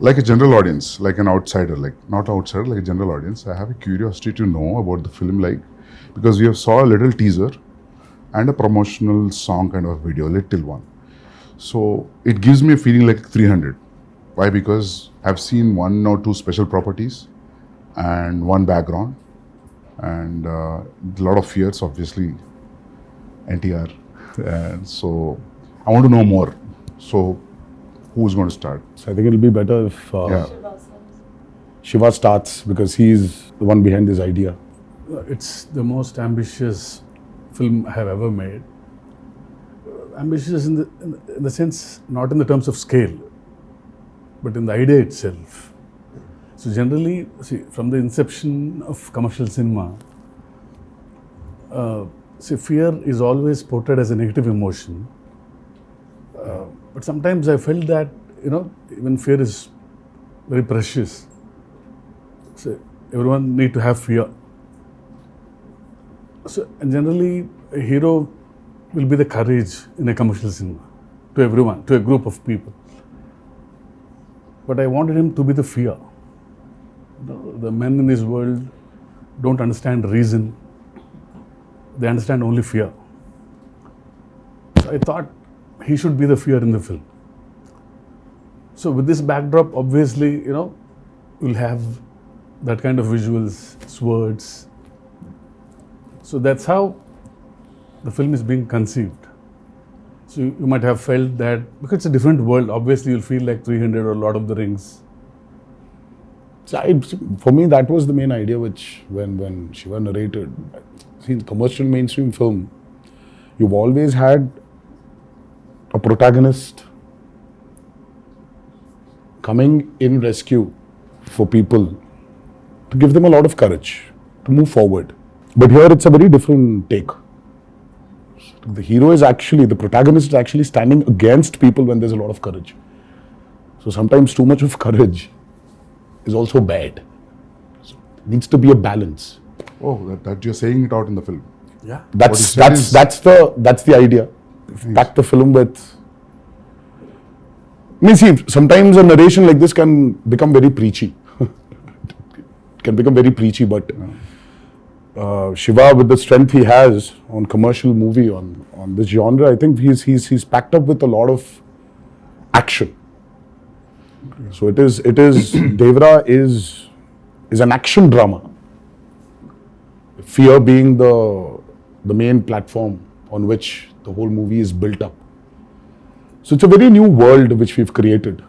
like a general audience, like an outsider, like not outsider, like a general audience, I have a curiosity to know about the film, like, because we have saw a little teaser and a promotional song kind of video, little one. So it gives me a feeling like 300. Why? Because I've seen one or two special properties and one background and a lot of fears, obviously, NTR. And so I want to know more. So who's going to start? So I think it'll be better if Yeah. Siva starts, because he's the one behind this idea. It's the most ambitious film I have ever made. Ambitious in the sense, not in the terms of scale, but in the idea itself. So generally, see, from the inception of commercial cinema, fear is always portrayed as a negative emotion. But sometimes I felt that, even fear is very precious. So everyone need to have fear. So, and generally, a hero will be the courage in a commercial cinema to everyone, to a group of people. But I wanted him to be the fear. The men in this world don't understand reason. They understand only fear. So I thought he should be the fear in the film. So with this backdrop, obviously, we'll have that kind of visuals, swords. So that's how the film is being conceived. So you might have felt that, because it's a different world, obviously you'll feel like 300 or Lord of the Rings. So for me, that was the main idea, which when Siva narrated. See, in commercial mainstream film, you've always had a protagonist coming in rescue for people, to give them a lot of courage to move forward. But here it's a very different take. The hero is actually, the protagonist is actually standing against people when there's a lot of courage. So sometimes too much of courage is also bad. So it needs to be a balance. Oh, that you're saying it out in the film. Yeah. That's the idea. Pack the film with. See, sometimes a narration like this can become very preachy. It can become very preachy, but Siva, with the strength he has on commercial movie, on this genre, I think he's packed up with a lot of action. So it is Devara is an action drama. Fear being the main platform on which the whole movie is built up. So it's a very new world which we've created.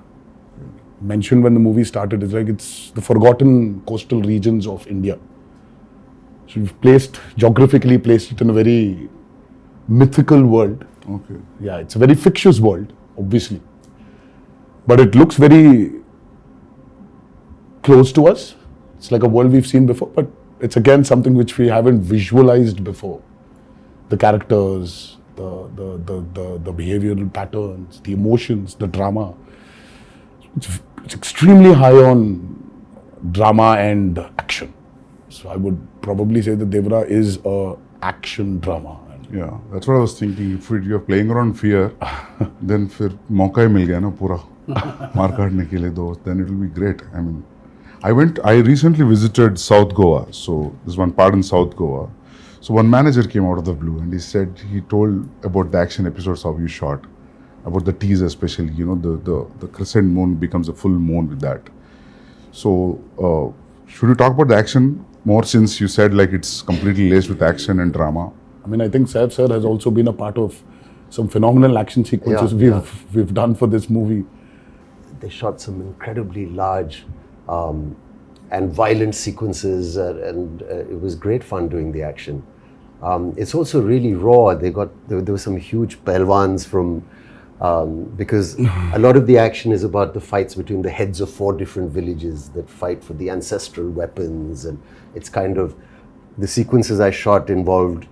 Mentioned when the movie started, it's the forgotten coastal regions of India. So we've geographically placed it in a very mythical world. Okay. Yeah, it's a very fictitious world, obviously. But it looks very close to us. It's like a world we've seen before, but it's again something which we haven't visualized before. The characters, the behavioral patterns, the emotions, the drama. It's extremely high on drama and action. So I would probably say that Devara is a action drama. Yeah, that's what I was thinking. If you're playing around fear, then फिर मौका ही मिल गया ना पूरा मार काटने के लिए दो. Then it will be great. I mean, I recently visited South Goa. So there's one part in South Goa. So one manager came out of the blue and he told about the action episodes, how you shot, about the teaser especially, the crescent moon becomes a full moon with that. So should we talk about the action more, since you said like it's completely laced with action and drama? I mean, I think Saif sir has also been a part of some phenomenal action sequences we've done for this movie. They shot some incredibly large and violent sequences, and it was great fun doing the action. It's also really raw. There were some huge pelwans from, because a lot of the action is about the fights between the heads of 4 different villages that fight for the ancestral weapons, and it's kind of, the sequences I shot involved,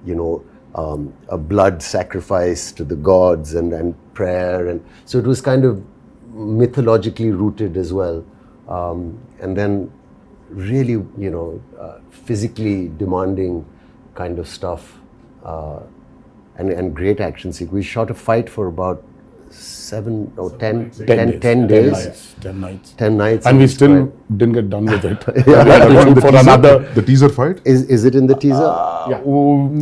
a blood sacrifice to the gods and prayer, and so it was kind of mythologically rooted as well, and then really, physically demanding kind of stuff, and great action sequence. We shot a fight for about 7 or 10, 10 10 days. nights. 10 nights. 10 nights. And we it's still quite- didn't get done with it. What, for another. the teaser fight? Is it in the teaser? Yeah.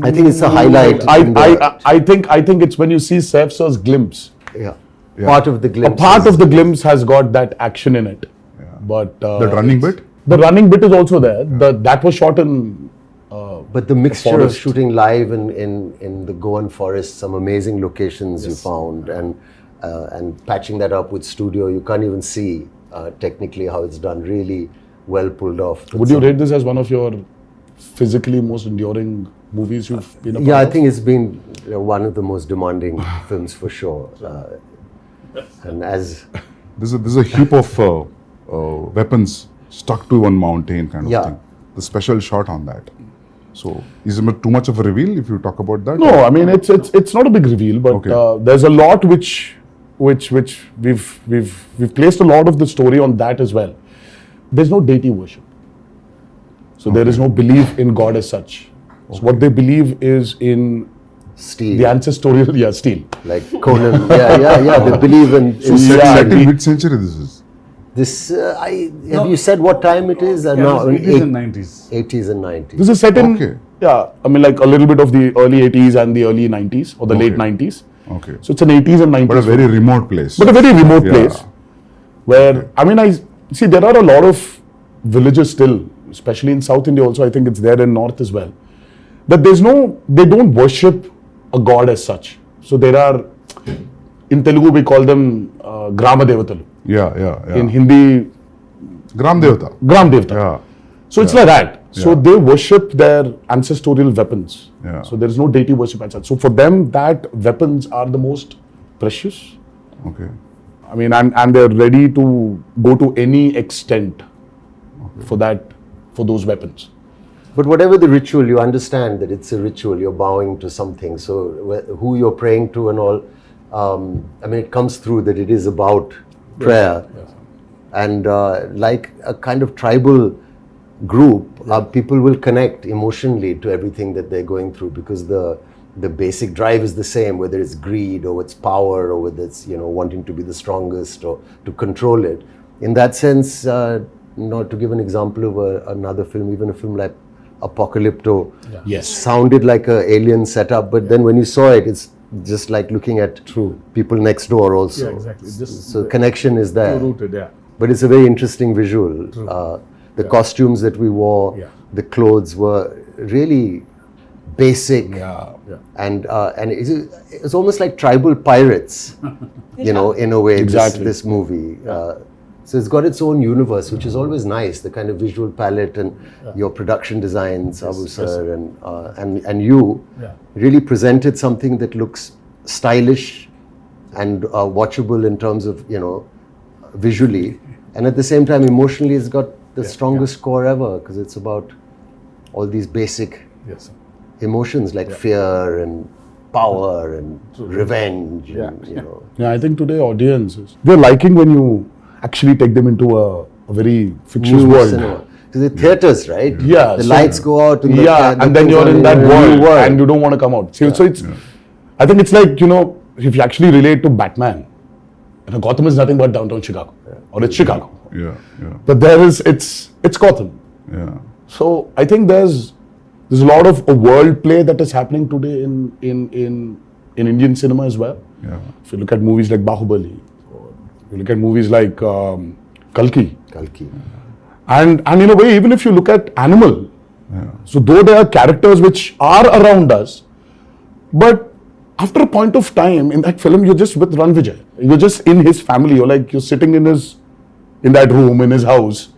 I think it's a highlight. in the- I think it's when you see Saif sir's glimpse. yeah. Part of the A glimpse. part of the glimpse has got that action in it. But The running bit? the running bit is also there. That was shot in. But the mixture of forest. shooting live in the Goan forest, some amazing locations you found, and patching that up with studio, you can't even see technically how it's done. Really well pulled off. Would you rate this as one of your physically most enduring movies you've been a part Yeah, I of? think it's been one of the most demanding films for sure. And as There's a heap of weapons stuck to one mountain kind of Yeah. thing. The special shot on that. So, is it too much of a reveal if you talk about that? No, I mean it's not a big reveal, but Okay. there's a lot which we've placed a lot of the story on that as well. There's no deity worship, so there is no belief in God as such. So what they believe is in Steel, the ancestorial steel. like Conan. yeah. They believe in. So set in we- mid-century this is. This. Have you said what time it is? Yeah, No, it is in 90s. 80s and 90s. This is set in Okay. I mean like a little bit of the early 80s and the early 90s or the late Okay. 90s. Okay. So it's an 80s and 90s. But a very remote place. But a very remote Yeah. place where, I mean, I see there are a lot of villages still, especially in South India also, I think it's there in North as well, that they don't worship a god as such. So there are, in Telugu we call them Grama Devatalu. Yeah. In Hindi, Gram Devata. Gram Devata. Yeah. So it's like that. So Yeah. they worship their ancestral weapons. Yeah. So there is no deity worship as such. So for them, that weapons are the most precious. Okay. I mean, and they're ready to go to any extent for those weapons. But whatever the ritual, you understand that it's a ritual. You're bowing to something. So who you're praying to and all. I mean, it comes through that it is about prayer, and like a kind of tribal group, people will connect emotionally to everything that they're going through because the basic drive is the same, whether it's greed or it's power or whether it's wanting to be the strongest or to control it. In that sense, to give an example of another film, even a film like Apocalypto, Yes. sounded like a alien setup, but then when you saw it, it's just like looking at people next door also. Yeah, exactly. Just So connection is there. rooted, yeah. But it's a very interesting visual. The costumes that we wore, Yeah. the clothes were really basic. And it's almost like tribal pirates, in a way, Exactly. this movie. So it's got its own universe, which is always nice, the kind of visual palette and your production designs, Abu sir, and you really presented something that looks stylish and watchable in terms of, visually. And at the same time, emotionally, it's got the strongest score ever because it's about all these basic Yes, sir. emotions like fear and power and revenge. And, Yeah, I think today audiences, they're liking when you actually take them into a very fictitious new world. cinema. So the theaters, right? Yeah, The so- lights go out. And And then you're in that world and you don't want to come out. So it's, I think it's like, if you actually relate to Batman, Gotham is nothing but downtown Chicago. Or it's Chicago. Yeah. But it's Gotham. Yeah. So I think there's a lot of a world play that is happening today in Indian cinema as well. Yeah. If you look at movies like Bahubali, or you look at movies like Kalki, and in a way, even if you look at Animal, so though there are characters which are around us, but after a point of time in that film, you're just with Ranvijay. You're just in his family. You're sitting in that room in his house.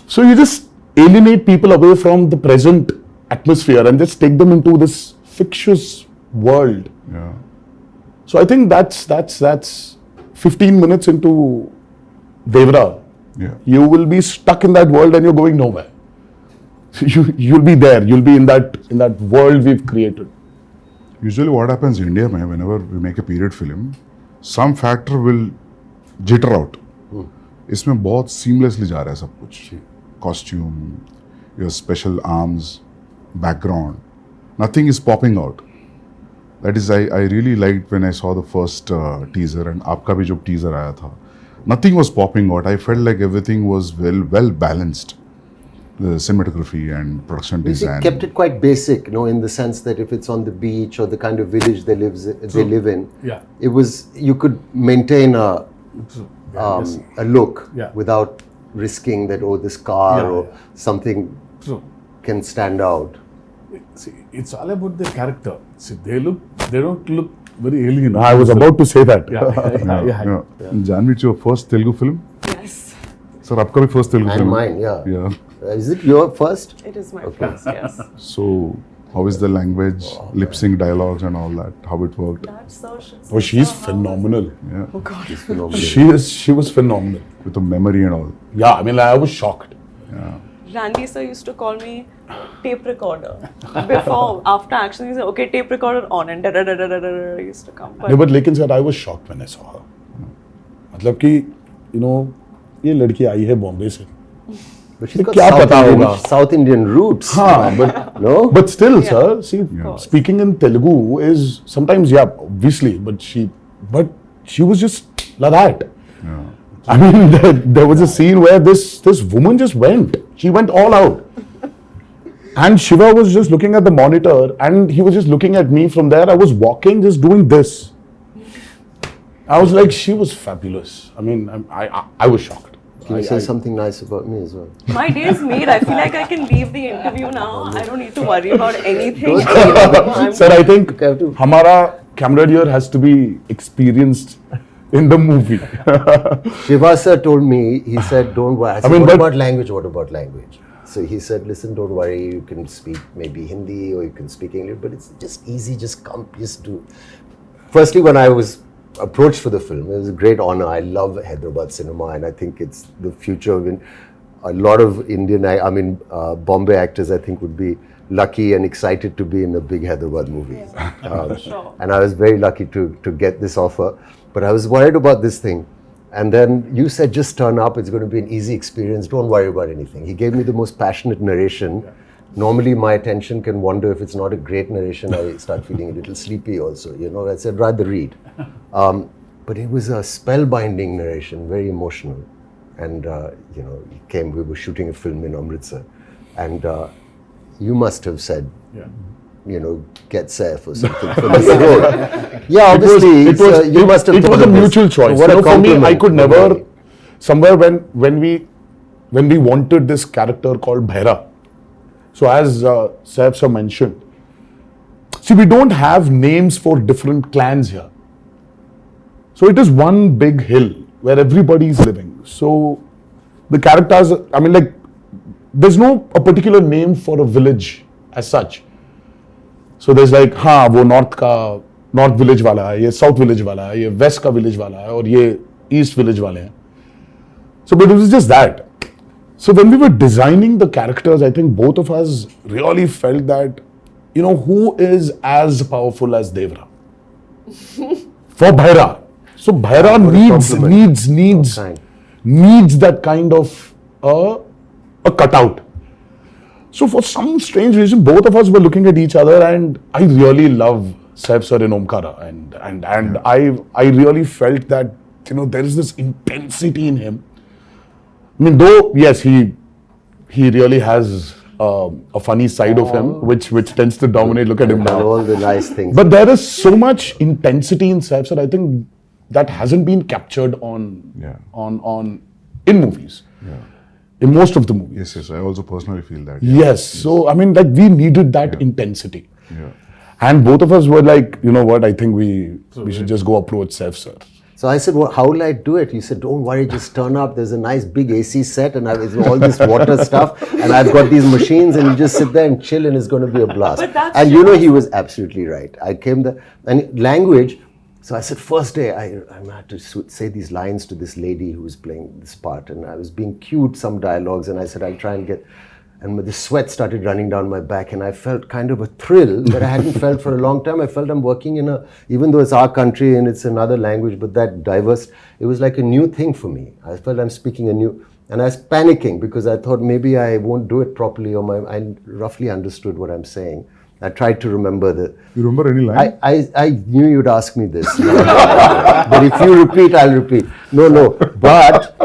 So you just alienate people away from the present atmosphere and just take them into this fictitious world. Yeah. So I think that's 15 minutes into Devara. Yeah. You will be stuck in that world and you're going nowhere. You'll be there. You'll be in that world we've created. Usually what happens in India, man, whenever we make a period film, some factor will jitter out. इसमें बहुत seamlessly जा रहा है सब कुछ. Costume, your special arms, background, nothing is popping out. That is, I really liked when I saw the first teaser and आपका भी जो teaser आया था. Nothing was popping out. I felt like everything was well balanced. The cinematography and production We design. kept it quite basic, you know, in the sense that if it's on the beach or the kind of village they live in, Yeah. it was, you could maintain a Yes. a look Yeah. without risking that, oh, this car Yeah, or yeah. something True. can stand out. See, it's all about the character. See, they don't look very alien. I was about to say that. Yeah. Janhvi, your first Telugu film? Yes, Sir, आपका भी first Telugu And film? mine, yeah. Yeah. Is it your first? it is my first, yes. So, how is the language, lip sync dialogues and all that? How it worked? That's so Oh, she's phenomenal. Yeah. Oh God. Phenomenal. She was phenomenal. With the memory and all. Yeah, I mean, I was shocked. Randy sir used to call me tape recorder. After action, he said, okay, tape recorder on, and da used to come. No, but लेकिन sir, I was shocked when I saw her. मतलब कि, you know, ये लड़की आई है बॉम्बे से. But she's got क्या पता होगा? South Indian roots. हाँ, but No? But still, Yeah. sir, see, speaking in Telugu is sometimes, yeah, obviously, but she was just like that. Yeah. I mean, there was a scene where this woman just went. She went all out. And Siva was just looking at the monitor and he was just looking at me from there. I was walking, just doing this. I was like, she was fabulous. I mean, I was shocked. Can you say something nice about me as well? My day is made. I feel like I can leave the interview now. I don't need to worry about anything. Sir, I think Okay, I have to- Hamara camaraderie has to be experienced in the movie. Shiva sir told me, he said, don't worry. I said, mean, what but- about language? What about language? So he said, listen, don't worry. You can speak maybe Hindi or you can speak English, but it's just easy. Just come, just do. Firstly, when I was approached for the film, it was a great honor. I love Hyderabad cinema and I think it's the future of a lot of Indian, Bombay actors, I think would be lucky and excited to be in a big Hyderabad movie. Sure. And I was very lucky to get this offer. But I was worried about this thing. And then you said, just turn up. It's going to be an easy experience. Don't worry about anything. He gave me the most passionate narration. Normally, my attention can wander. If it's not a great narration, I start feeling a little sleepy also. You know, I said, rather read. But it was a spellbinding narration, very emotional. And, you know, he came, we were shooting a film in Amritsar. And you must have said, you know, get Saif or something for this role. Yeah, obviously, you must have It was thought a of this. mutual choice. What You a know, for me, I compliment. could never. Somewhere when we wanted this character called Bhaira. So as Saif sir mentioned, see, we don't have names for different clans here. So it is one big hill where everybody is living. So the characters, I mean, like, there's no a particular name for a village as such. So there's like, हाँ वो north village वाला है, ये south village वाला है, ये waste का village वाला है और ये ईस्ट विलेज वाले हैं. So but it was just that. So when we were designing the characters, I think both of us really felt that, you know, who is as powerful as Devara? For Bhaira. So Bhaira What a compliment. needs that kind of a cutout. So for some strange reason, both of us were looking at each other, and I really love Saif sir in Omkara, and I really felt that, you know, there is this intensity in him. I mean, though yes, he really has a funny side of him, which tends to dominate. Look at him And now. all the nice things. But there is so much intensity in Saif sir. I think that hasn't been captured on in movies. In most of the movies. Yes, I also personally feel that. Yes. So, I mean, like, we needed that intensity. Yeah. And both of us were like, you know what, I think we should just go approach Saif sir. So I said, well, how will I do it? He said, don't worry, just turn up. There's a nice big AC set and it's all this water stuff. And I've got these machines and you just sit there and chill and it's going to be a blast. But that's And you know, just- he was absolutely right. I came there and language. So I said, first day, I had to say these lines to this lady who was playing this part. And I was being cued some dialogues and I said, I'll try and get... And the sweat started running down my back and I felt kind of a thrill that I hadn't felt for a long time. I felt I'm working in even though it's our country and it's another language, but that diverse, it was like a new thing for me. I felt I'm speaking a new, and I was panicking because I thought maybe I won't do it properly or I roughly understood what I'm saying. I tried to remember the. You remember any line? I knew you'd ask me this. But if you repeat, I'll repeat. No. But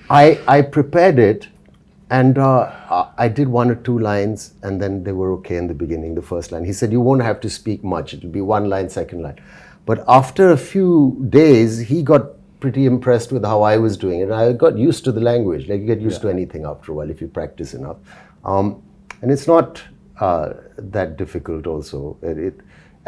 I prepared it, and I did 1 or 2 lines, and then they were okay in the beginning, the first line. He said, you won't have to speak much. It'll be 1 line, second line. But after a few days, he got pretty impressed with how I was doing it. And I got used to the language. Like, you get used to anything after a while if you practice enough. And it's not that difficult also.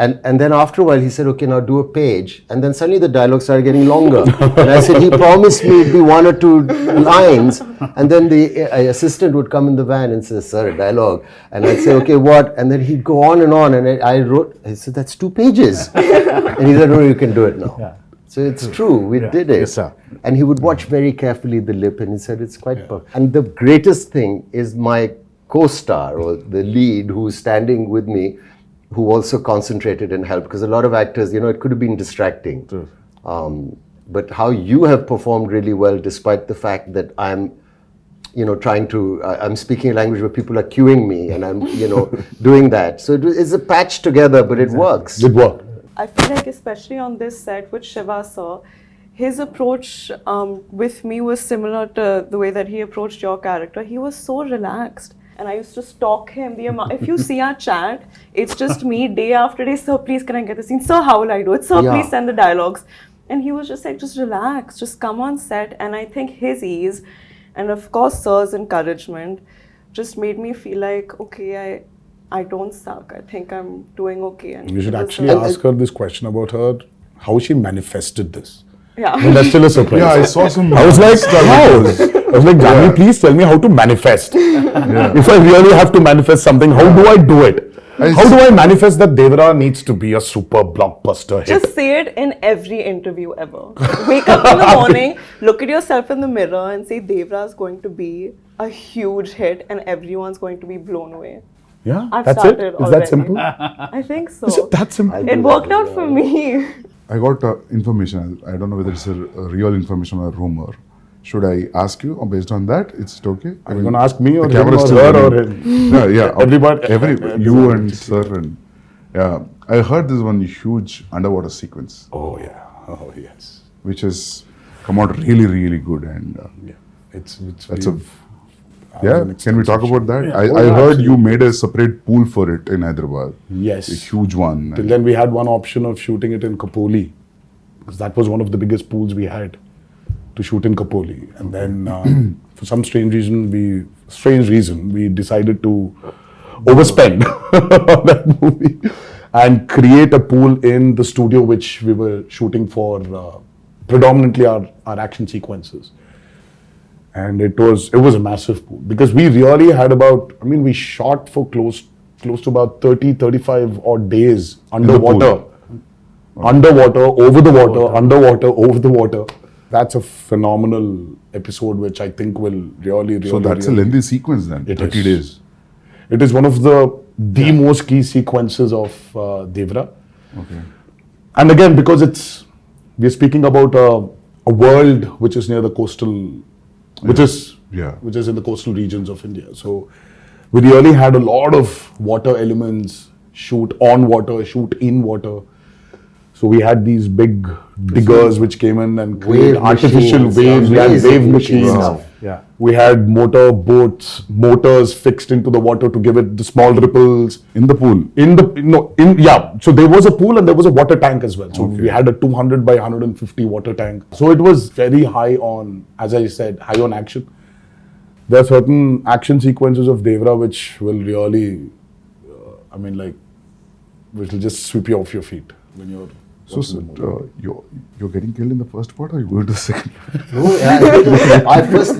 And then after a while he said, okay, now do a page. And then suddenly the dialogue started getting longer. And I said, he promised me it'd be 1 or 2 lines. And then the assistant would come in the van and say, sir, a dialogue. And I'd say, okay, what? And then he'd go on. And I said, that's 2 pages. And he said, no, you can do it now. Yeah. So it's true, we did it. Yes, sir. And he would watch very carefully the lip and he said, it's quite perfect. And the greatest thing is my co-star or the lead who's standing with me, who also concentrated and helped, because a lot of actors, it could have been distracting. But how you have performed really well, despite the fact that I'm, I'm speaking a language where people are cueing me and I'm, doing that. So it's a patch together, but it works. It worked. I feel like especially on this set with Siva sir, his approach with me was similar to the way that he approached your character. He was so relaxed. And I used to stalk him. If you see our chat, it's just me day after day. Sir, please can I get the scene? Sir, how will I do it? Sir, please send the dialogues. And he was just like, just relax, just come on set. And I think his ease, and of course sir's encouragement, just made me feel like, okay, I don't suck. I think I'm doing okay. And You should actually ask her this question about how she manifested this. Yeah. And that's still a surprise. Yeah, I saw some. I was like, how? I was like, Janhvi, please tell me how to manifest. If I really have to manifest something, how do I do it? How do I manifest that Devara needs to be a super blockbuster hit? Just say it in every interview ever. Wake up in the morning, look at yourself in the mirror and say Devara is going to be a huge hit and everyone's going to be blown away. Yeah, I've that's it. started Is already. that simple? I think so. Is it that simple? It worked out for me. I got information. I don't know whether it's a real information or a rumor. Should I ask you, or based on that, it's okay? Are you going to ask me or the him camera's or still her or running. him? Yeah. Everybody. You and sir and yeah. I heard this one huge underwater sequence, Oh, yeah. Oh, yes. which has come out really, really good. And Yeah. It's that's a we've- yeah. an Can we talk about that? Yeah. I heard you made a separate pool for it in Hyderabad. Yes. A huge one. Till then, we had one option of shooting it in Kapoli, because that was one of the biggest pools we had to shoot in Kapoli. And then, for some strange reason, we decided to overspend on that movie and create a pool in the studio which we were shooting for predominantly our action sequences. And it was a massive pool, because we really had we shot for close to about 35 odd days underwater. Underwater, over the water, underwater, over the water. That's a phenomenal episode which I think will really So that's a lengthy sequence then. It 30 is. days. It is one of the most key sequences of Devara. Okay. And again, because we're speaking about a world which is near the coastal, which is in the coastal regions of India. So we really had a lot of water elements, shoot on water, shoot in water. So we had these big diggers which came in and created artificial machines, waves. We had amazing wave machine machines. stuff. Yeah. We had motors fixed into the water to give it the small ripples. In the pool. So there was a pool and there was a water tank as well. So we had a 200 by 150 water tank. So it was very high on, as I said, high on action. There are certain action sequences of Devara which will really, which will just sweep you off your feet when you're. So, you're getting killed in the first part, or you go to the second?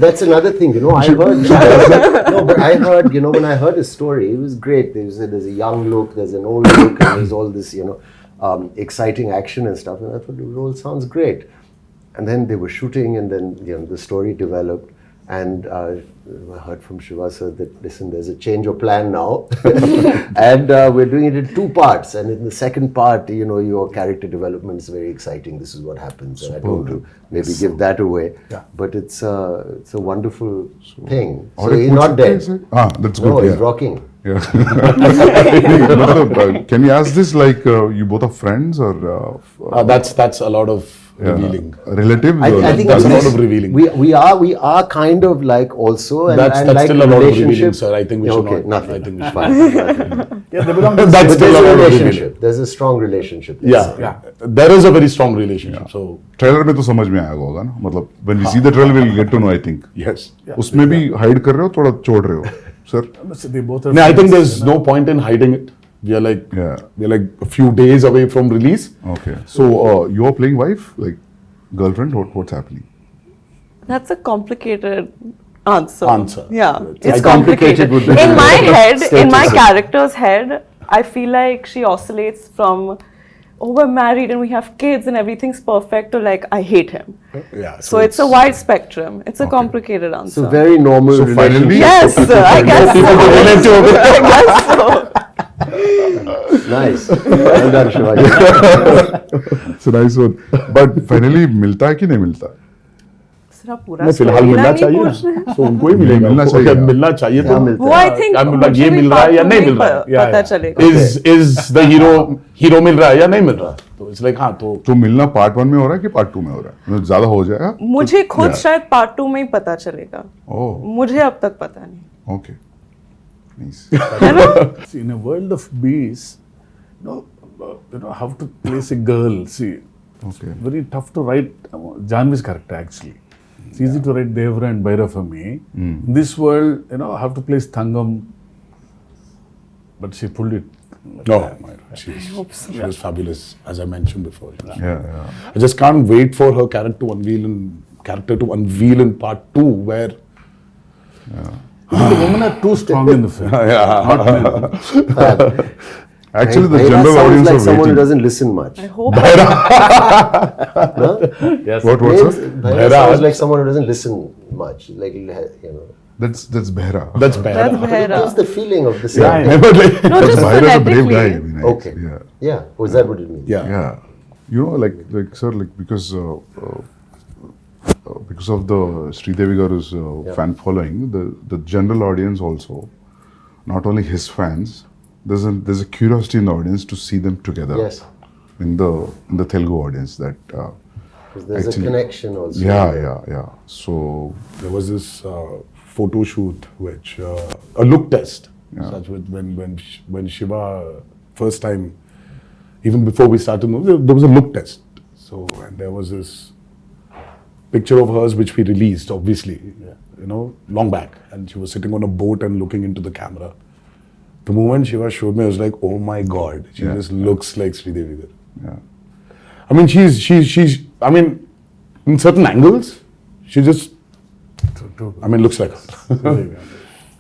That's another thing, I heard. But I heard, when I heard his story, it was great. There's a young look, there's an old look, and there's all this, exciting action and stuff. And I thought it all sounds great. And then they were shooting, and then the story developed. And I heard from Siva sir that, listen, there's a change of plan now. And we're doing it in 2 parts. And in the second part, you know, your character development is very exciting. This is what happens. And I don't want to maybe give that away. Yeah. But it's a wonderful thing. और So एक he's पूछ not सकते हैं dead. इसे? हाँ, that's No, good. he's Yeah. rocking. Yeah. मतलब, can you ask this like you both are friends or That's a lot of revealing. relatives? I or think That's a it's- lot of revealing. We are kind of like also and, That's and like still a lot of revealing, relationship. sir. I think we should okay, not. nothing. I think we should Fine. Yeah, they belong to the That's But still there's a a lot of revealing. relationship. There's a strong relationship. Yeah, there is a very strong relationship. So trailer में तो समझ में आएगा होगा ना, मतलब when we see the trailer we'll get to know, I think. yes. उसमें भी हाइड कर रहे हो, थोड़ा छोड़ रहे हो, sir? They both are No, I think friends, there's you know. no point in hiding it. We are like Yeah. we're like a few days away from release. Okay. So you are playing wife, like girlfriend. What's happening? That's a complicated answer. Yeah, I it's think complicated. complicated would be In my head, Stay in my to say. character's head, I feel like she oscillates from, oh, we're married and we have kids and everything's perfect, to like, I hate him. Yeah. So it's a wide spectrum. It's a complicated answer. It's a very normal So relationship. finally- Yes, I guess so. I guess so. Nice. Well done, Shivaji. It's a nice one. But finally मिलता है कि नहीं मिलता? सिर्फ आप पूरा नहीं, फिलहाल storyline मिलना ही चाहिए पूछ रहे हैं। ना। So उनको ही मिलेगा। मिलना उनको चाहिए। अगर मिलना चाहिए क्या तो मिलता वो I think मतलब मुझे ये भी मिल रहा है या part नहीं two मिल में रहा है? पता चलेगा। Is the hero मिल रहा है या नहीं मिल रहा? तो it's like हाँ तो तो मिलना पार्ट 1 में हो रहा है कि पार्ट 2 में हो रहा है? मतलब ज्यादा हो जाएगा? मुझे खुद Yeah. शायद पार्ट 2 में ही पता चलेगा। Oh, मुझे अब तक पता नहीं। okay. Nice. See, in a world of bees, you know how to place a girl. See, Okay. very tough to write Janhvi's character actually. It's easy to write Devara and Bhaira for me. In this world, you know, I have to place Thangam, but she pulled it. no, she was fabulous as I mentioned before. Yeah. I just can't wait for her character to unveil in part 2 where The women are too strong in the film. Not men. Actually, the Bhaira general sounds audience like are someone who waiting. doesn't listen much. I hope Yes. What, Bhaira sir? sounds like someone who doesn't listen much. Like, you know. That's Behra. that's that's bad. It Bhaira. gives the feeling of the Yeah, same. I Never like No, just Behra is a brave guy. I phonetically. mean, Okay. Yeah. Yeah. Was that what it means? yeah. Yeah. You know, like sir, like because of the Sridevi Garu's fan following, the general audience also, not only his fans, there's a curiosity in the audience to see them together. Yes. In the Telugu audience, that Because there's Actually- a connection also. yeah. So There was this photo shoot which a look test. Yeah. Such with when Shiva first time, even before we started movie, there was a look test. So and there was this picture of hers which we released, obviously, you know, long back, and she was sitting on a boat and looking into the camera. The moment Shiva showed me, I was like, oh my god, she Yeah. just looks like Sridevi Garu. yeah. I mean, she's. I mean, in certain angles, she just. I mean, looks like her.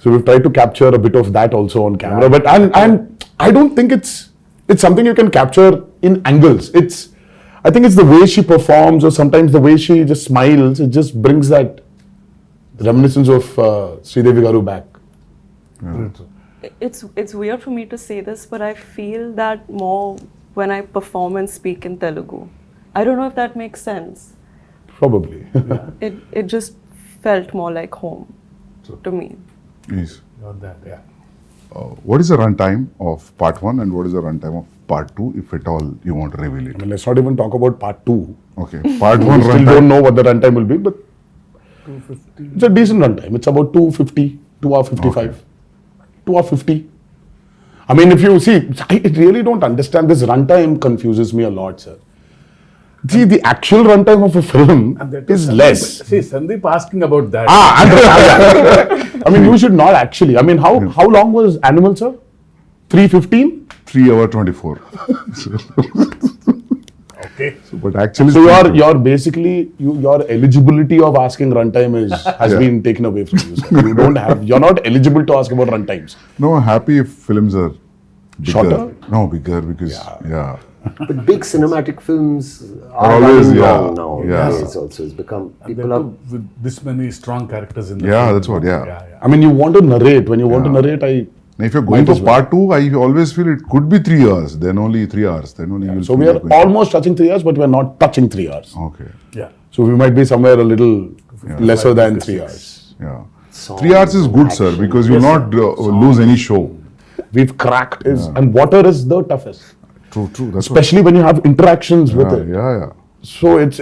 So we've tried to capture a bit of that also on camera, but and I don't think it's something you can capture in angles. I think it's the way she performs, or sometimes the way she just smiles. It just brings that reminiscence of Sridevi Garu back. It's weird for me to say this, but I feel that more when I perform and speak in Telugu. I don't know if that makes sense. Probably. It just felt more like home to me. Yes. Not that, yeah. What is the runtime of part 1 and what is the runtime of part 2, if at all you want to reveal I it? mean, let's not even talk about part 2. Okay. Part We 1 still runtime. don't know what the runtime will be, but 250. it's a decent runtime. It's about 250, 2 hour 55, Okay. 2 hour 50. I mean, if you see, I really don't understand this runtime confuses me a lot, sir. See, the actual runtime of a film And that is Sandeep- less. See, Sandeep asking about that. I mean, you should not actually. I mean, how long was Animal, sir? 3:15. 3 hour 24. Okay. But actually, So you're basically your eligibility of asking runtime has Yeah. been taken away from you. Sir. You're not eligible to ask about runtimes. no, happy if films are bigger. Shorter? No, bigger because But big cinematic films Are are always, running yeah, long now. yeah. Nowadays also, it's become And people that are. too with this many strong characters in the Yeah, film. that's what, yeah. I mean, you want to narrate. When you want to narrate, Now, if you're going Might for as well. part 2, I always feel it could be 3 hours. Then only 3 hours. Then only you'll So feel we are like going- almost touching 3 hours, but we're not touching 3 hours. Okay. Yeah. So we might be somewhere a little lesser than 3 hours. Yeah. Songs 3 hours is and good, sir, action. because you'll not lose any show. We've cracked and water is the toughest, True. That's especially when you have interactions with what, it. yeah. So it's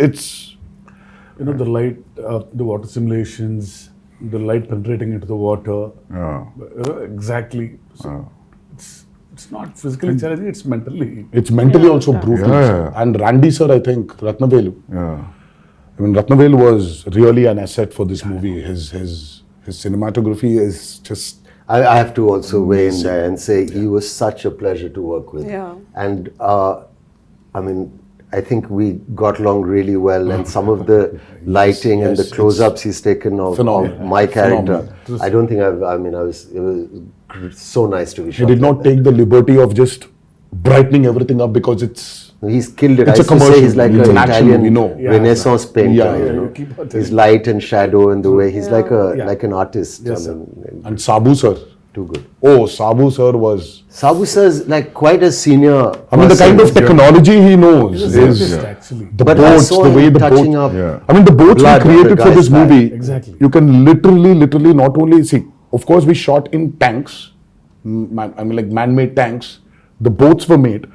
You know, the light, the water simulations, the light penetrating into the water. Yeah. Exactly. So it's not physically challenging, it's mentally. mentally also brutal. Yeah. And Randy sir, I think Ratnavelu. Yeah. I mean, Ratnavelu was really an asset for this movie. His cinematography is just. I have to also weigh in there and say he was such a pleasure to work with. Yeah. And I mean, I think we got along really well, and some of the lighting and the yes, close-ups he's taken of phenomenal. my character, Phenomenal. I don't think it was so nice to be He shot. did like not that. take the liberty of just brightening everything up because it's. He's killed it. It's I a used to say commercial. he's like It's an an action Italian movie, no. Yeah, Renaissance painter. Yeah, you yeah, know? you keep on His telling. light and shadow and the way he's like Yeah. an artist. Yes, I mean, And Sabu sir. too good. Oh, Sabu sir was. Sabu sir is like quite a senior. I mean, the kind of person. technology he knows It's is actually. the But I boats, saw the way him the touching boats. up. Yeah. I mean, the boats blood we on the created for guy's this back. movie. Exactly. You can literally not only see. Of course, we shot in tanks. I mean, like man-made tanks. The boats were made,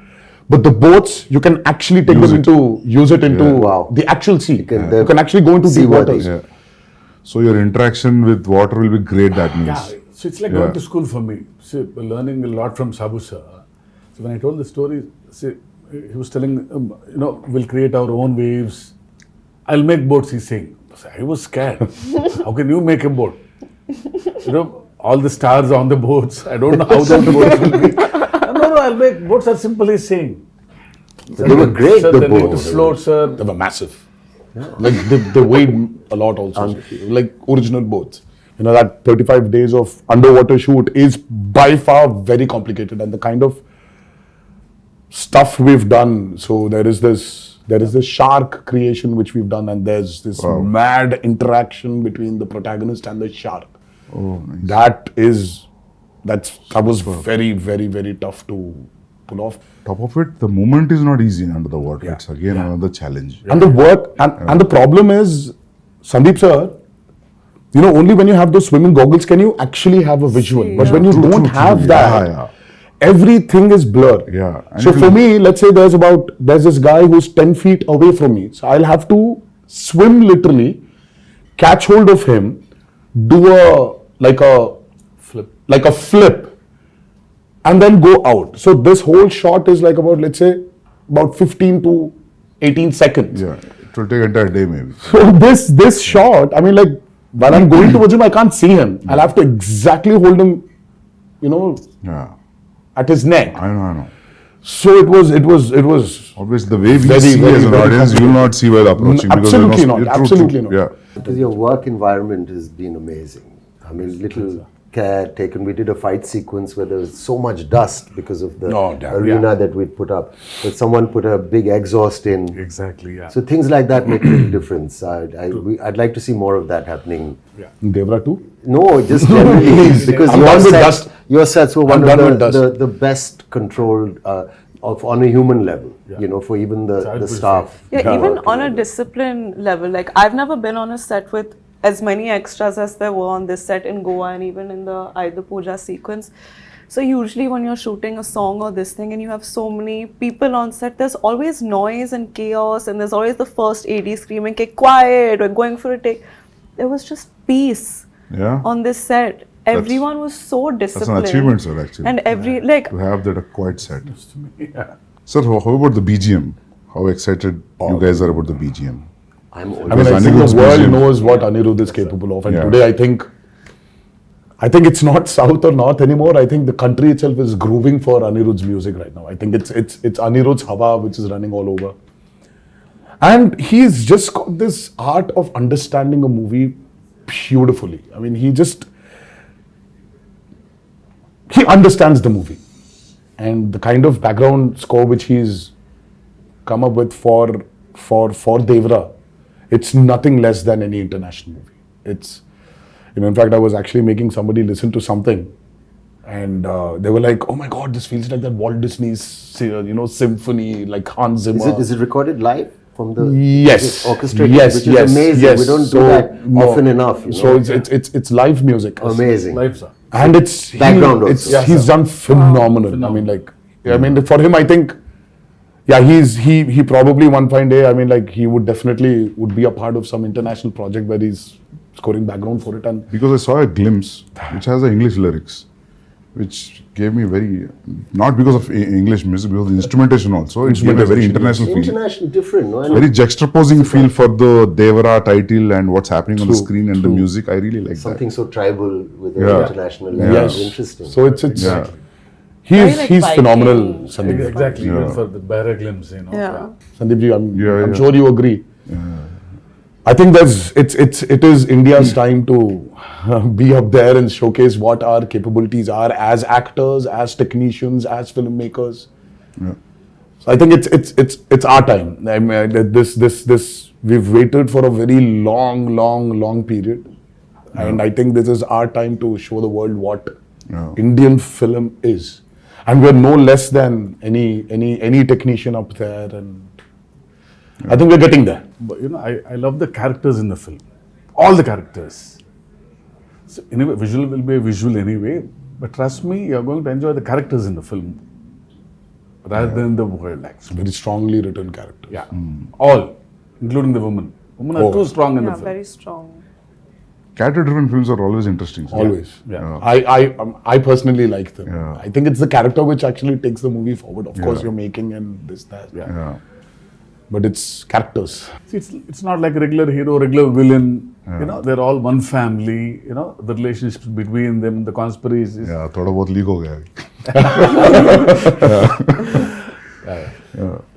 but the boats you can actually take them into use it into Wow. the actual sea. You can- can actually go into deep seaworthy. waters. Yeah. So your interaction with water will be great, that means. Yeah, so it's like going to school for me. See, learning a lot from Sabu sir. So when I told the story, see, he was telling, we'll create our own waves. I'll make boats, he's saying. So I was scared. How can you make a boat? All the stars on the boats. I don't know how the boats will be. No, I'll make boats are simple, he's saying. They were great, Sir, the they need to boats. float, sir. They were massive. Like they weighed a lot also. Like original boats. You know, that 35 days of underwater shoot is by far very complicated, and the kind of stuff we've done. So there is this shark creation which we've done, and there's this mad interaction between the protagonist and the shark. Oh, nice. That was very, very, very tough to pull off. Top of it, the movement is not easy under the water. It's again another challenge. And the work and the problem is, Sandeep sir, only when you have those swimming goggles can you actually have a visual. See, But when you True, don't true, have true. that, Yeah. everything is blur. Yeah. And So it for will- me, let's say there's this guy who's 10 feet away from me. So I'll have to swim literally, catch hold of him, do a flip, and then go out. So this whole shot is like let's say about 15 to 18 seconds. Yeah. It will take entire day maybe. So this shot, I mean, like while I'm going towards him, I can't see him. I'll have to exactly hold him, Yeah. at his neck. I know. So it was. Obviously, the way we Very, see very, as an very audience, you will not see while approaching. because Absolutely there's not, true, absolutely true. not. Yeah. Because your work environment has been amazing. I mean, little care taken. We did a fight sequence where there was so much dust because of the Oh, damn. arena that we'd put up. But someone put a big exhaust in. Exactly, yeah. So things like that make a little difference. I'd like to see more of that happening. Devara too. No, just generally because I'm done with dust. your sets were one I'm done of with dust. the best controlled on a human level. For even the would staff. Yeah, even on a discipline level, like I've never been on a set with as many extras as there were on this set in Goa and even in the Aida Puja sequence. So usually when you're shooting a song or this thing and you have so many people on set, there's always noise and chaos, and there's always the first AD screaming, "Okay, quiet, we're going for a take." There was just peace Yeah. on this set. Everyone was so That's disciplined. an achievement, sir, actually. And to have that a quiet set. Yeah. Sir, how about the BGM? How excited you guys are about the BGM? I'm I mean, Because I think Anirudh's the world museum- knows what Anirudh is capable of, and Yeah. today I think it's not south or north anymore. I think the country itself is grooving for Anirudh's music right now. I think it's Anirudh's Hava which is running all over, and he's just got this art of understanding a movie beautifully. I mean, he understands the movie. and the kind of background score which he's come up with for Devara, it's nothing less than any international movie. It's, in fact, I was actually making somebody listen to something, and they were like, "Oh my God, this feels like that Walt Disney's, symphony, like Hans Zimmer." Is it recorded live from the Yes. orchestrated? Yes, which yes, is amazing. yes. We don't So, do that no. often enough. So it's live music. amazing. Live, sir. And it's Background also. he's done phenomenal. I mean, for him, I think, he probably one fine day, he would definitely be a part of some international project where he's scoring background for it. And Because I saw a glimpse which has the English lyrics, which gave me very, not because of English music, because of the instrumentation also. It gave a very international feel. International, different, no? And Very juxtaposing feel for the Devara title and what's happening on the screen and the music. I really like something that. so tribal with an Yeah. international Yeah. language. yes, Interesting. so it's Yeah. Very like he's Viking. phenomenal, Sandeep. Exactly, Yeah. even for the bare glimpse, Yeah. Sandeep ji, I'm Yeah. sure you agree. I think it is India's time to be up there and showcase what our capabilities are as actors, as technicians, as filmmakers. Yeah. So I think it's our time. I mean, this we've waited for a very long period, and I think this is our time to show the world what Indian film is, and we're no less than any technician up there, and I think we're getting there. But I love the characters in the film. All the characters. So anyway, visual will be a visual anyway. But trust me, you're going to enjoy the characters in the film rather than the world, actually. Very strongly written character. Yeah. All, including the women. Women are too strong in the Yeah, film. very strong. Character-driven films are always interesting. So Always. Yeah. I personally like them. Yeah. I think it's the character which actually takes the movie forward. Of course, Yeah. you're making and this, that. Yeah. But it's characters. See, it's not like regular hero, regular villain. They're all one family. The relationships between them, the conspiracies. Yeah, थोड़ा बहुत leak हो गया अभी.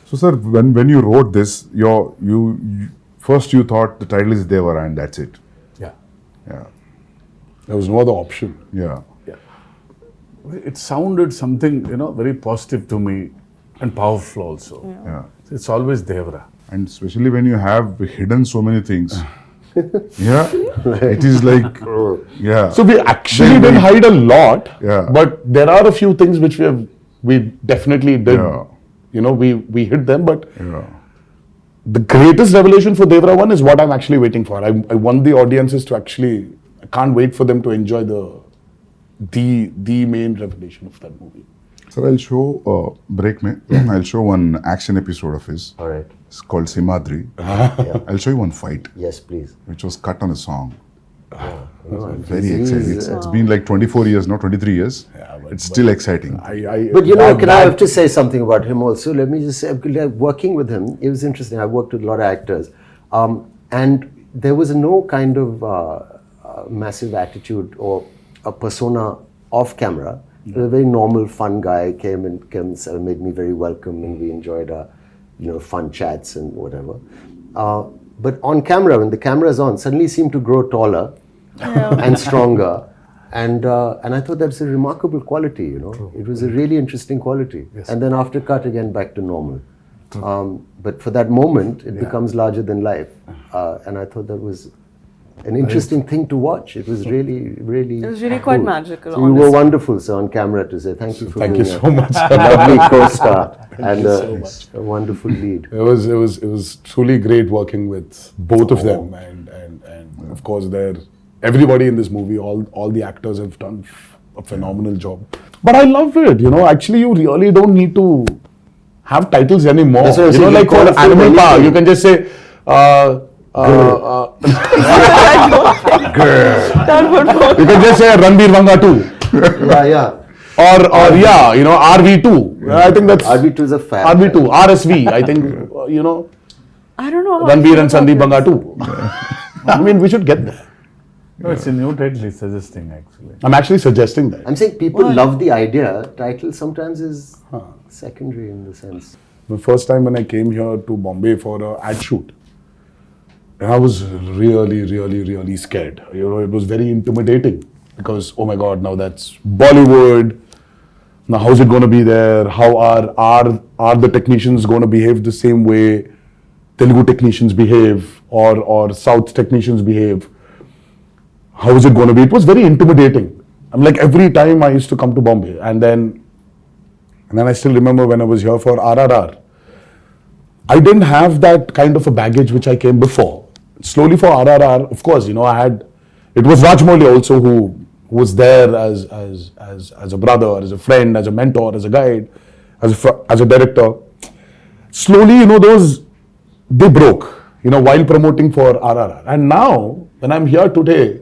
So sir, when you wrote this, you first you thought the title is Devara and that's it. Yeah. Yeah. There was no other option. Yeah. It sounded something, very positive to me and powerful also. Yeah. It's always Devara. And especially when you have hidden so many things. Yeah. It is like, yeah. So we actually didn't hide a lot. Yeah. But there are a few things which we definitely did. Yeah. We hit them. But Yeah. the greatest revelation for Devara 1 is what I'm actually waiting for. I want the audiences to actually, I can't wait for them to enjoy the main revelation of that movie. Sir, I'll show break mein. I'll show one action episode of his. All right. It's called Simadri. I'll show you one fight Yes, please. which was cut on a song. No, Very he's- exciting. It's been like 24 years, not 23 years. It's still exciting. But can I have to say something about him also? Let me just say, working with him, it was interesting. I worked with a lot of actors, and there was no kind of massive attitude or a persona off camera. He was a very normal, fun guy. Came and made me very welcome, and we enjoyed fun chats and whatever. But on camera, when the camera is on, suddenly he seemed to grow taller and stronger. And I thought that's a remarkable quality, It was a really interesting quality. Yes. And then after cut, again, back to normal. But for that moment, it becomes larger than life. And I thought that was an interesting thing to watch. It was really, really It was really quite cool. magical, So you were honestly. wonderful, sir, on camera to say thank you for Thank being you so much. a lovely co-star and you so much. a wonderful lead. It was truly great working with both of them, and of course everybody in this movie, all the actors have done a phenomenal job. But I love it, Actually, you really don't need to have titles anymore. That's what I'm saying, Like you call for a film Animal Power, anything. you can just say. That would work. You can just say Ranbir Vanga 2. Yeah. Or RV2. I think that's RV2 is a fab. RV2, RSV. I think I don't know. how I Ranbir feel and about Sandeep this. Vanga 2. I mean, we should get there. No, it's a new title he's suggesting, actually. I'm actually suggesting that. I'm saying people love the idea. Title sometimes is secondary in the sense. The first time when I came here to Bombay for an ad shoot, and I was really scared. It was very intimidating because, oh my God, now that's Bollywood. Now, how's it going to be there? How are the technicians going to behave the same way Telugu technicians behave or South technicians behave? How is it going to be? It was very intimidating. I'm like, every time I used to come to Bombay, and then I still remember when I was here for RRR, I didn't have that kind of a baggage which I came before. Slowly for RRR, of course, it was Rajmouli also who was there as a brother, as a friend, as a mentor, as a guide, as a director. Slowly, they broke, while promoting for RRR. And now, when I'm here today,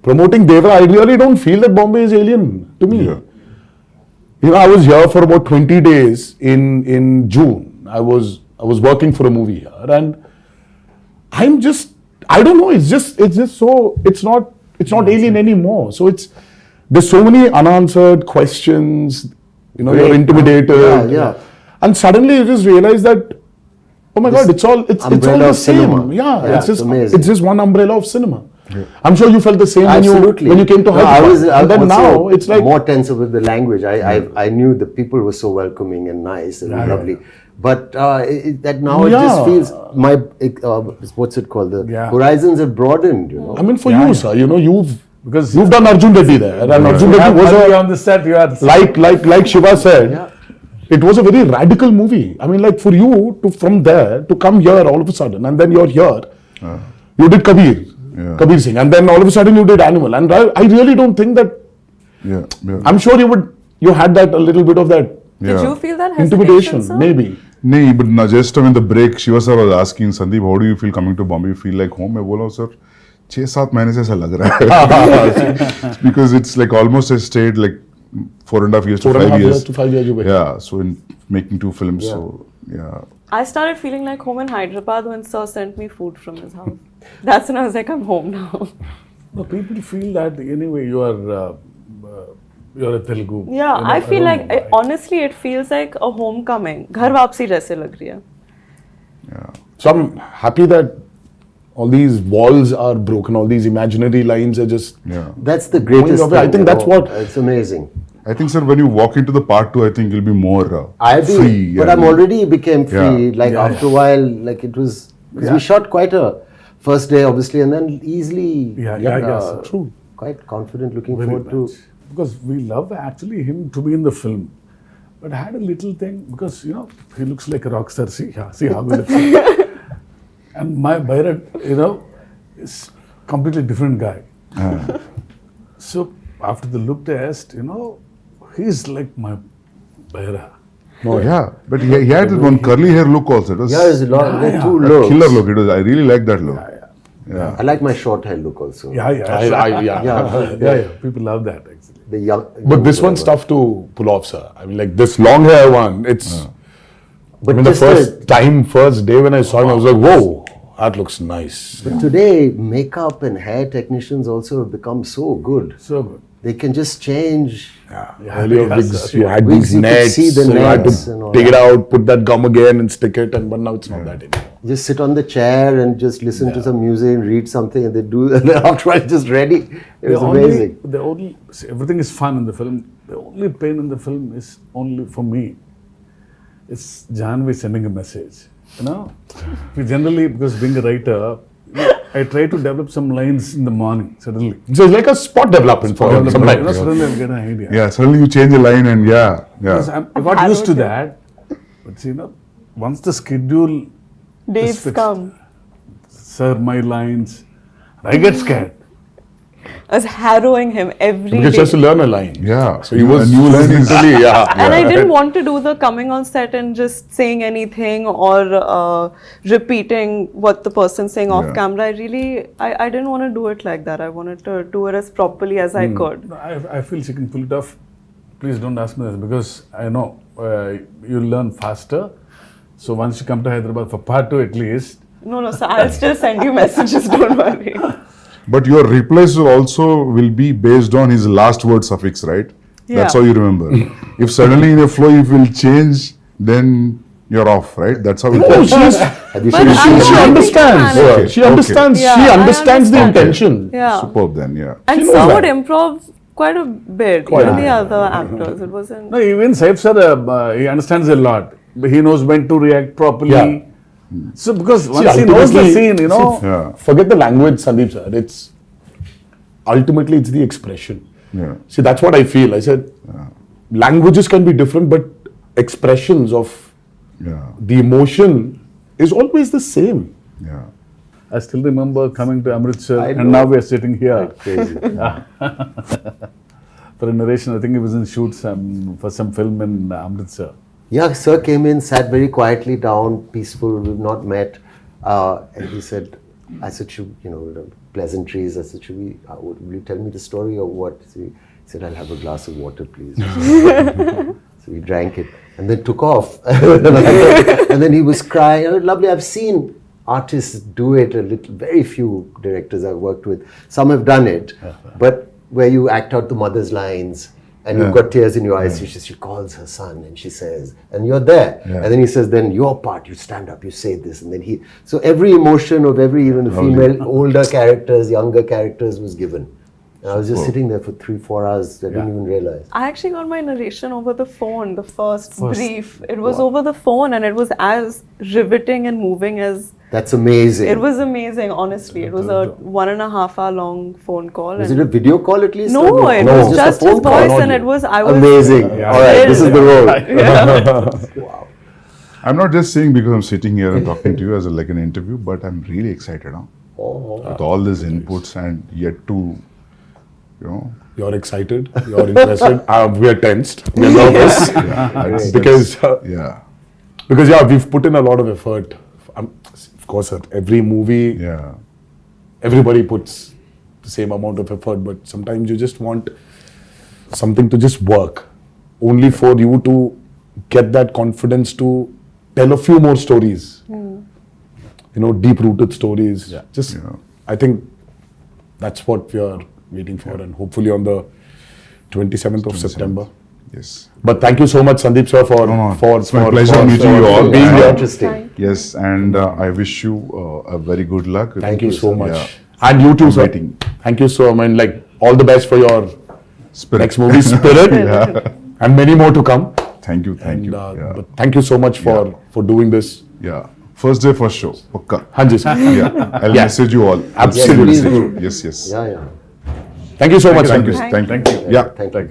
promoting Devara, I really don't feel that Bombay is alien to me. Yeah. I was here for about 20 days in June. I was working for a movie here, and I don't know, it's just so, it's not alien anymore. So there's so many unanswered questions, you're intimidated. Yeah. And suddenly you just realize that, oh my God, it's all umbrella the of same. cinema. Yeah, It's amazing. it's just one umbrella of cinema. Yeah. I'm sure you felt the same Absolutely. when you came to No, I Hyderabad. was And then also now it's like more tense with the language. I knew the people were so welcoming and nice and lovely. But that now it just feels what's it called? The Yeah. horizons have broadened. I mean, for you, sir, you've Because done Arjun Reddy there, and Arjun you Reddy have was money on the set, you are like Siva said, it was a very radical movie. I mean, like for you from there to come here all of a sudden, and then you're here, you did Kabir Singh, and then all of a sudden you did Animal, and I really don't think that. Yeah. I'm sure you had that a little bit of that Did you feel that hesitation, intimidation, sir? maybe. No, but just in the break, Shiva sir was asking Sandeep, how do you feel coming to Bombay? You feel like home? I बोला sir, 6-7 महीने से ऐसा लग रहा है. Because it's like almost I stayed like 4.5 years to 5 years. to 5 years away. Yeah, so in making 2 films, so yeah. I started feeling like home in Hyderabad when Sir sent me food from his house. That's when I was like, I'm home now. No, people feel that anyway you're a Telugu. Yeah, I feel don't like, know why. honestly, it feels like a homecoming. घर वापसी जैसे लग रही है. So I'm happy that all these walls are broken, all these imaginary lines are just. Yeah. That's the greatest away. I thing. think that's what- It's amazing. I think, sir, when you walk into the part 2, I think you'll be more free. But I'm already became free. Yeah. Like after a while, like it was, because we shot quite a first day, obviously, and then easily. Yeah, True. Quite confident, looking Very forward much. Because we love actually him to be in the film. But I had a little thing because he looks like a rock star. See how he looks. And my Bhairad, is completely different guy. So after the look test, he's like my Bhairad. Oh, yeah, but he had one curly hair look also. It was Yeah, there's a lot. There are two a looks. killer look. It was. I really like that look. Yeah. I like my short hair look also. Yeah. People love that actually. The young. But this one's tough to pull off, sir. I mean, like this long hair one, it's. But I mean, the just first day when I saw him, I was like, whoa, that looks nice. But today, makeup and hair technicians also have become so good. So good. They can just change. Earlier wigs, you had Wigs, these you could nets, see the so you had nets and to all take it that. out, put that gum again and stick it, but now it's not that anymore. Just sit on the chair and just listen to some music and read something, and they do. And then afterwards, just ready. It was amazing. Everything is fun in the film. The only pain in the film is only for me. It's Janhvi sending a message. We generally, because being a writer, I try to develop some lines in the morning suddenly. So it's like a spot development for him sometimes. Suddenly I get an idea. Yeah, suddenly you change a line and Because I'm got used to that. But once the schedule Dates is fixed, come. sir, my lines, I get scared. I was harrowing him every Because day. just to learn a line. Yeah. So he was a new line is literally, And I didn't want to do the coming on set and just saying anything or repeating what the person's saying off camera. I didn't want to do it like that. I wanted to do it as properly as I could. I feel she can pull it off. Please don't ask me this because I know you'll learn faster. So once you come to Hyderabad for part 2 at least. No, so I'll still send you messages, don't worry. But your replies also will be based on his last word suffix, right? Yeah. That's how you remember. If suddenly in a flow if will change, then you're off, right? That's how it No, works. she understands. Okay, She understands. Yeah, She I understands the understand. intention. Yeah. Superb then, yeah. And She knows Sir that. would improv quite a bit. Quite Even a the bit. other actors, it wasn't. No, even Saif sir, he understands a lot. He knows when to react properly. Yeah. So because See, once he knows the ultimately- scene, you know. Yeah. Forget the language, Sandeep sir. It's ultimately it's the expression. Yeah. See, that's what I feel. I said languages can be different, but expressions of Yeah. the emotion is always the same. Yeah. I still remember coming to Amritsar, I and know. now we are sitting here Crazy. for a narration. I think it was in shoot for some film in Amritsar. Yeah, sir came in, sat very quietly down, peaceful. We've not met, and he said, "I said, pleasantries. I said, will you tell me the story or what?" So he said, "I'll have a glass of water, please." So we drank it and then took off. And then he was crying. "Oh, lovely. I've seen artists do it a little. Very few directors I've worked with. Some have done it, but where you act out the mother's lines." And you've got tears in your eyes. She calls her son and she says, and you're there. Yeah. And then he says, then your part, you stand up, you say this. And then so every emotion of every, even the female, older characters, younger characters was given. And I was just sitting there for 3-4 hours. I didn't even realize. I actually got my narration over the phone, the first brief. It was over the phone and it was as riveting and moving as. That's amazing. It was amazing, honestly. It was a 1.5 hour long phone call. Was and it a video call at least? no, or it no? was just a his phone call? voice and it was, I was. Amazing. All right, this is the role. Wow. I'm not just saying because I'm sitting here and talking to you as like an interview, but I'm really excited now. With all these inputs and yet to, You're excited. You're interested. We are tensed. We are nervous because we've put in a lot of effort. Of course, at every movie, everybody puts the same amount of effort, but sometimes you just want something to just work, only for you to get that confidence to tell a few more stories. Deep-rooted stories. I think that's what we are waiting for, and hopefully on the 27th of September. Yes. But thank you so much, Sandeep sir, for It's my pleasure meeting you all. being And- here. Interesting. Yes, and I wish you a very good luck. Thank you so much. Yeah. And you too, I'm sir. waiting. Thank you so much. All the best for your Spirit. next movie, Spirit, and many more to come. Thank you. Thank And, you. but thank you so much for doing this. Yeah. First day, first show. Pakka. Hanji sir. Yeah. I'll message you all. Absolutely. Yes, please do. Yes, yes. Yeah. Thank you so much, Thank you. Sandeep. Thank you. Thank you. Yeah. Thank you.